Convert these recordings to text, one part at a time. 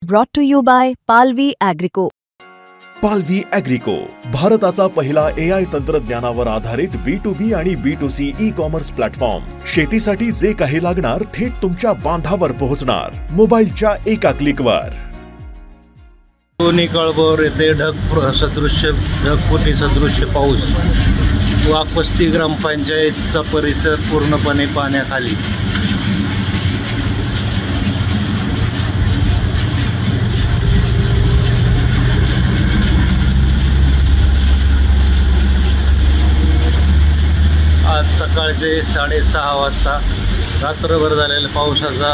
Brought to you by Palvi Agrico. पालवी ॲग्रिको, भारताचा पहिला AI तंत्रज्ञानावर आधारित B2B आणि B2C ई-कॉमर्स प्लॅटफॉर्म. शेतीसाठी जे काही लागणार थेट तुमच्या बांधावर पोहोचणार, मोबाईलच्या एका क्लिकवर. दोन्ही कळबोर येथे ढगफुटी सदृश्य पाऊस. वाकपस्ती ग्रामपंचायतचा परिसर पूर्णपणे पाण्याखाली. आज सकाळचे 6:30 वाजता रात्रभर झालेल्या पावसाचा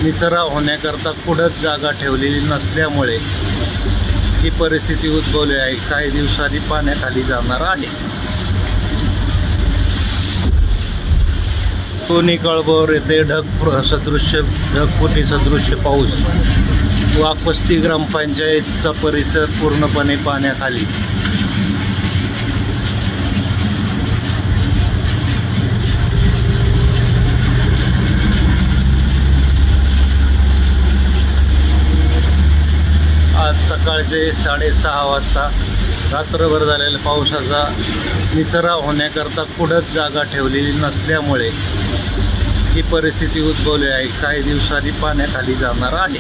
निचरा होण्याकरता कुठंच जागा ठेवलेली नसल्यामुळे ही परिस्थिती उद्भवली आहे. काही दिवसांनी पाण्याखाली जाणार आहे. दोन्ही कळबोर येथे ढगफुटी सदृश्य पाऊस. वाकपस्ती ग्रामपंचायतचा परिसर पूर्णपणे पाण्याखाली. आज सकाळचे 6:30 वाजता रात्रभर झालेल्या पावसाचा निचरा होण्याकरता कुठंच जागा ठेवलेली नसल्यामुळे ही परिस्थिती उद्भवली आहे. काही दिवसांनी पाण्याखाली जाणार आहे.